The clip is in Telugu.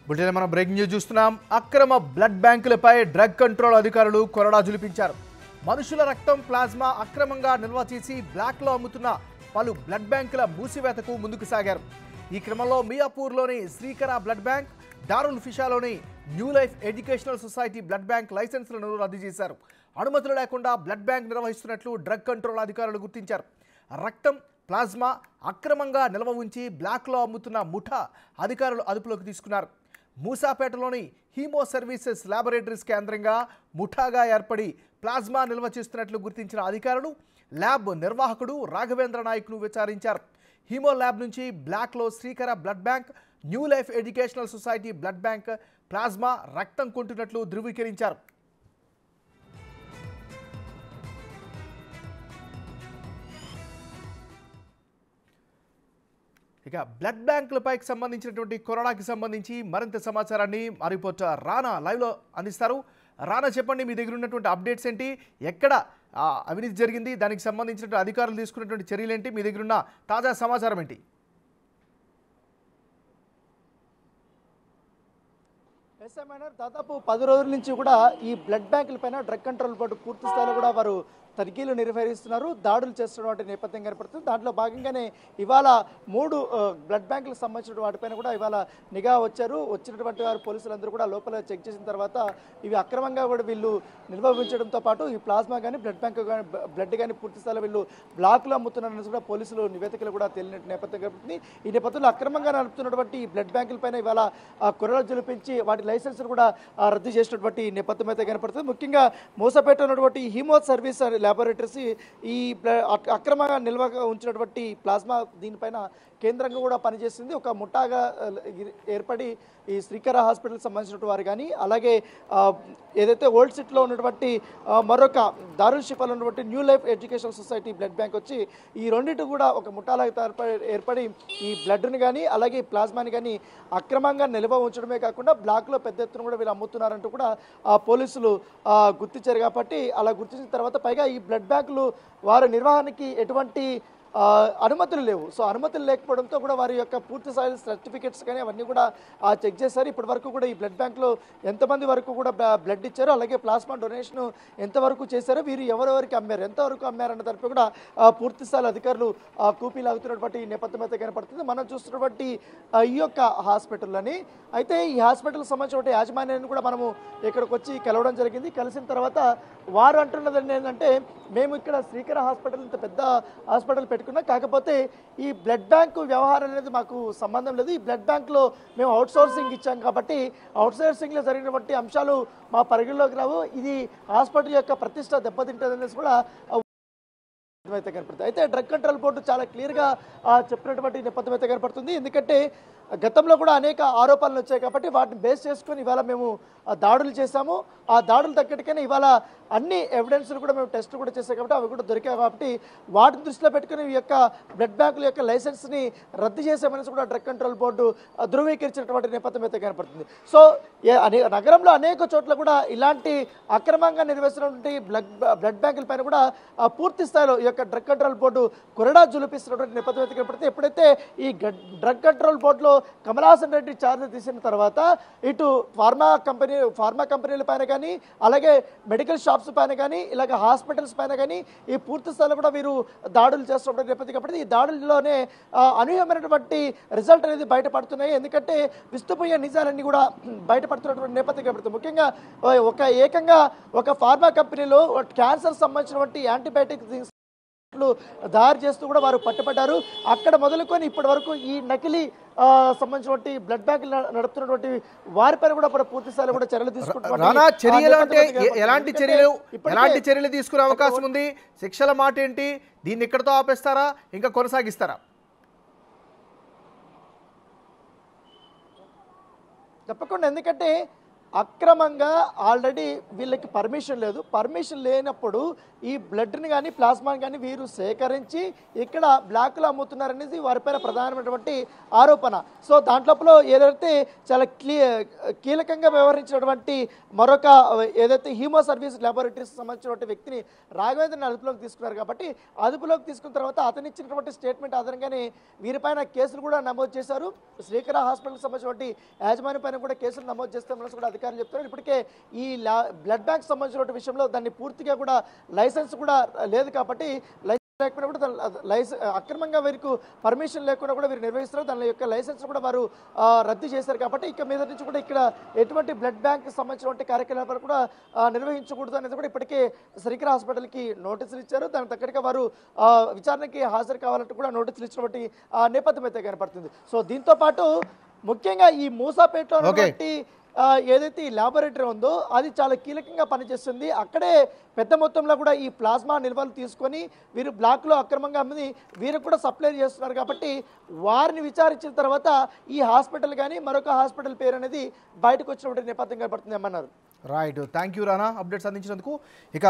బులెటిన్ మనం బ్రేకింగ్ న్యూస్ చూస్తున్నాం. అక్రమ బ్లడ్ బ్యాంకులపై డ్రగ్ కంట్రోల్ అధికారులు కొరడా జులిపించారు. మనుషుల రక్తం ప్లాస్మా అక్రమంగా నిల్వ చేసి బ్లాక్లో అమ్ముతున్న పలు బ్లడ్ బ్యాంకుల మూసివేతకు ముందుకు సాగారు. ఈ క్రమంలో మియాపూర్లోని శ్రీకర బ్లడ్ బ్యాంక్, దారుల్ ఫిషాలోని new life educational society blood bank లైసెన్సులను రద్దు చేశారు. అనుమతులు లేకుండా బ్లడ్ బ్యాంక్ నిర్వహిస్తున్నట్లు డ్రగ్ కంట్రోల్ అధికారులు గుర్తించారు. రక్తం, ప్లాస్మా అక్రమంగా నిల్వ ఉంచి బ్లాక్లో అమ్ముతున్న ముఠా అధికారులు అదుపులోకి తీసుకున్నారు. మూసాపేటలోని హీమో సర్వీసెస్ ల్యాబొరేటరీస్ కేంద్రంగా ముఠాగా ఏర్పడి ప్లాస్మా నిల్వ చేస్తున్నట్లు గుర్తించిన అధికారులు ల్యాబ్ నిర్వాహకుడు రాఘవేంద్ర నాయక్ను విచారించారు. హీమో ల్యాబ్ నుంచి బ్లాక్లో Srikara blood bank, new life educational society blood bank plasma రక్తం కొంటున్నట్లు ధృవీకరించారు. ఇక బ్లడ్ బ్యాంకులపైకి సంబంధించినటువంటి కొరోనాకి సంబంధించి మరింత సమాచారాన్ని మా రిపోర్టర్ రానా లైవ్లో అందిస్తారు. రానా, చెప్పండి, మీ దగ్గర ఉన్నటువంటి అప్డేట్స్ ఏంటి? ఎక్కడ అవినీతి జరిగింది? దానికి సంబంధించినటువంటి అధికారులు తీసుకున్నటువంటి చర్యలు ఏంటి? మీ దగ్గర ఉన్న తాజా సమాచారం ఏంటి? దాదాపు 10 రోజుల నుంచి కూడా ఈ బ్లడ్ బ్యాంకుల పైన డ్రగ్ కంట్రోల్ బోర్డు పూర్తి స్థాయిలో కూడా వారు తనిఖీలు నిర్వహిస్తున్నారు, దాడులు చేస్తున్నటువంటి నేపథ్యం కనపడుతుంది. దాంట్లో భాగంగానే ఇవాళ 3 బ్లడ్ బ్యాంకులకు సంబంధించిన వాటిపైన కూడా ఇవాళ నిఘా వచ్చారు. వచ్చినటువంటి వారు పోలీసులందరూ కూడా లోపల చెక్ చేసిన తర్వాత ఇవి అక్రమంగా కూడా వీళ్ళు నిల్వ ఉంచడంతో పాటు ఈ ప్లాస్మా కానీ బ్లడ్ బ్యాంక్ కానీ బ్లడ్ కానీ పూర్తి స్థాయిలో వీళ్ళు బ్లాక్లో అమ్ముతున్నారని కూడా పోలీసులు నివేదికలు కూడా తేలిన నేపథ్యం కనపడుతుంది. ఈ నేపథ్యంలో అక్రమంగా నడుపుతున్నటువంటి ఈ బ్లడ్ బ్యాంకుల పైన ఇవాళ కొరడా జులిపించి వాటి లైసెన్సులు కూడా రద్దు చేసినటువంటి నేపథ్యం అయితే కనపడుతుంది. ముఖ్యంగా మోసపేట ఉన్నటువంటి హీమో సర్వీస్ ల్యాబొరేటరీస్ ఈ అక్రమంగా నిల్వ ఉంచినటువంటి ప్లాస్మా దీనిపైన కేంద్రంగా కూడా పనిచేస్తుంది. ఒక ముఠాగా ఏర్పడి ఈ శ్రీకర హాస్పిటల్కి సంబంధించిన వారు కానీ, అలాగే ఏదైతే ఓల్డ్ సిటీలో ఉన్నటువంటి మరొక దారుల్ షిఫాలో ఉన్నటువంటి new life educational society blood bank వచ్చి ఈ రెండింటి కూడా ఒక ముఠాలాగా ఏర్పడి ఈ బ్లడ్ని కానీ అలాగే ప్లాస్మాని కానీ అక్రమంగా నిల్వ ఉంచడమే కాకుండా బ్లాక్లో పెద్ద ఎత్తున కూడా వీళ్ళు అమ్ముతున్నారంటూ కూడా పోలీసులు గుర్తించారు. కాబట్టి అలా గుర్తించిన తర్వాత పైగా ఈ బ్లడ్ బ్యాంకులు వారి నిర్వహణకి ఎటువంటి అనుమతులు లేవు. సో అనుమతులు లేకపోవడంతో కూడా వారి యొక్క పూర్తి స్థాయి సర్టిఫికెట్స్ కానీ అవన్నీ కూడా చెక్ చేశారు. ఇప్పటి వరకు కూడా ఈ బ్లడ్ బ్యాంక్లో ఎంతమంది వరకు కూడా బ్లడ్ ఇచ్చారు, అలాగే ప్లాస్మా డొనేషన్ ఎంతవరకు చేశారో, వీరు ఎవరెవరికి అమ్మారు, ఎంతవరకు అమ్మారన్న తరపు కూడా పూర్తి స్థాయి అధికారులు కూపీలాగుతున్నటువంటి నేపథ్యం అయితే కనపడుతుంది. మనం చూస్తున్నటువంటి ఈ యొక్క హాస్పిటల్లోని అయితే ఈ హాస్పిటల్కి సంబంధించిన యాజమాన్యాన్ని కూడా మనము ఇక్కడికి వచ్చి కలవడం జరిగింది. కలిసిన తర్వాత వారు అంటున్నది ఏంటంటే, మేము ఇక్కడ శ్రీకర హాస్పిటల్ ఇంత పెద్ద హాస్పిటల్ పెట్టుకున్నాం, కాకపోతే ఈ బ్లడ్ బ్యాంకు వ్యవహారం అనేది మాకు సంబంధం లేదు. ఈ బ్లడ్ బ్యాంక్లో మేము అవుట్ సోర్సింగ్ ఇచ్చాం కాబట్టి అవుట్ సోర్సింగ్లో జరిగినటువంటి అంశాలు మా పరిగణలోకి రావు, ఇది హాస్పిటల్ యొక్క ప్రతిష్ట దెబ్బతింటుందనేసి కూడా అయితే కనపడుతుంది. అయితే డ్రగ్ కంట్రోల్ బోర్డు చాలా క్లియర్గా చెప్పినటువంటి నేపథ్యం అయితే కనపడుతుంది. ఎందుకంటే గతంలో కూడా అనేక ఆరోపణలు వచ్చాయి కాబట్టి వాటిని బేస్ చేసుకుని ఇవాళ మేము దాడులు చేశాము. ఆ దాడులు తగ్గట్టుగానే ఇవాళ అన్ని ఎవిడెన్స్లు కూడా మేము టెస్ట్ కూడా చేసాం కాబట్టి అవి కూడా దొరికాయి. కాబట్టి వాటిని దృష్టిలో పెట్టుకుని ఈ యొక్క బ్లడ్ బ్యాంకుల యొక్క లైసెన్స్ని రద్దు చేసామనేసి కూడా డ్రగ్ కంట్రోల్ బోర్డు ధృవీకరించినటువంటి నేపథ్యం అయితే కనపడుతుంది. సో నగరంలో అనేక చోట్ల కూడా ఇలాంటి అక్రమంగా నిర్వహిస్తున్నటువంటి బ్లడ్ బ్యాంకుల పైన కూడా పూర్తి స్థాయిలో ఈ యొక్క డ్రగ్ కంట్రోల్ బోర్డు కొరడా జులిపిస్తున్నటువంటి నేపథ్యం అయితే కనపడుతుంది. ఎప్పుడైతే ఈ డ్రగ్ కంట్రోల్ బోర్డులో కమలాసన్ రెడ్డి ఛార్జ్ తీసిన తర్వాత ఇటు ఫార్మా కంపెనీల పైన కానీ, అలాగే మెడికల్ షాప్స్ పైన కానీ, ఇలాగ హాస్పిటల్స్ పైన కానీ ఈ పూర్తి స్థాయిలో కూడా వీరు దాడులు చేస్తున్న నేపథ్యం కాబట్టి ఈ దాడుల్లోనే అనూహ్యమైనటువంటి రిజల్ట్ అనేది బయటపడుతున్నాయి. ఎందుకంటే విస్తుపోయే నిజాలన్నీ కూడా బయటపడుతున్నటువంటి నేపథ్యం కనబడుతుంది. ముఖ్యంగా ఏకంగా ఒక ఫార్మా కంపెనీలో క్యాన్సర్ సంబంధించినటువంటి యాంటీబయాటిక్స్ తయారు చేస్తూ కూడా వారు పట్టుబడ్డారు. అక్కడ మొదలుకొని ఇప్పటి వరకు ఈ నకిలీ సంబంధించినటువంటి బ్లడ్ బ్యాంకులు నడుపుతున్నటువంటి వారిపైన కూడా పూర్తి స్థాయిలో కూడా చర్యలు తీసుకుంటున్నారు. ఎలాంటి చర్యలు తీసుకునే అవకాశం ఉంది? శిక్షల మాట ఏంటి? దీన్ని ఇక్కడతో ఆపేస్తారా, ఇంకా కొనసాగిస్తారా? తప్పకుండా, ఎందుకంటే అక్రమంగా ఆల్రెడీ వీళ్ళకి పర్మిషన్ లేదు. పర్మిషన్ లేనప్పుడు ఈ బ్లడ్ని కానీ ప్లాస్మాని కానీ వీరు సేకరించి ఇక్కడ బ్లాక్లో అమ్ముతున్నారనేది వారిపైన ప్రధానమైనటువంటి ఆరోపణ. సో దాంట్లో ఏదైతే చాలా కీలకంగా వ్యవహరించినటువంటి మరొక ఏదైతే హ్యూమన్ సర్వీస్ ల్యాబొరేటరీస్ సంబంధించినటువంటి వ్యక్తిని రాఘవేంద్రని అదుపులోకి తీసుకున్నారు. కాబట్టి అదుపులోకి తీసుకున్న తర్వాత అతను ఇచ్చినటువంటి స్టేట్మెంట్ ఆధారంగానే వీరిపైన కేసులు కూడా నమోదు చేశారు. శ్రీకర హాస్పిటల్కి సంబంధించినటువంటి యాజమాన్యం పైన కూడా కేసులు నమోదు చేస్తామని కూడా అధికారులు చెప్తున్నారు. ఇప్పటికే ఈ బ్లడ్ బ్యాంక్ సంబంధించిన విషయంలో దాన్ని పూర్తిగా కూడా లైసెన్స్ కూడా లేదు కాబట్టి లైసెన్స్ లేకుండా కూడా అక్రమంగా వీరికి పర్మిషన్ లేకుండా కూడా వీరు నిర్వహిస్తారు. దాని యొక్క లైసెన్స్ కూడా వారు రద్దు చేశారు. కాబట్టి ఇక మీద నుంచి కూడా ఇక్కడ ఎటువంటి బ్లడ్ బ్యాంక్ సంబంధించినటువంటి కార్యకలాపాలు కూడా నిర్వహించకూడదు అనేది కూడా ఇప్పటికే శ్రీకర హాస్పిటల్కి నోటీసులు ఇచ్చారు. దానికి తగ్గట్టుగా వారు విచారణకి హాజరు కావాలంటూ కూడా నోటీసులు ఇచ్చినటువంటి నేపథ్యం అయితే కనపడుతుంది. సో దీంతో పాటు ముఖ్యంగా ఈ మూసాపేటలో ఉన్నటువంటి ఏదైతే ఈ ల్యాబొరేటరీ ఉందో అది చాలా కీలకంగా పనిచేస్తుంది. అక్కడే పెద్ద మొత్తంలో కూడా ఈ ప్లాస్మా నిల్వలు తీసుకొని వీరు బ్లాక్లో అక్రమంగా అమ్మి వీరికి కూడా సప్లై చేస్తున్నారు. కాబట్టి వారిని విచారించిన తర్వాత ఈ హాస్పిటల్ కానీ మరొక హాస్పిటల్ పేరు అనేది బయటకు వచ్చినటువంటి నేపథ్యం కనపడుతుంది అన్నారు. Right, thank you Rana updates అందించినందుకు. ఇక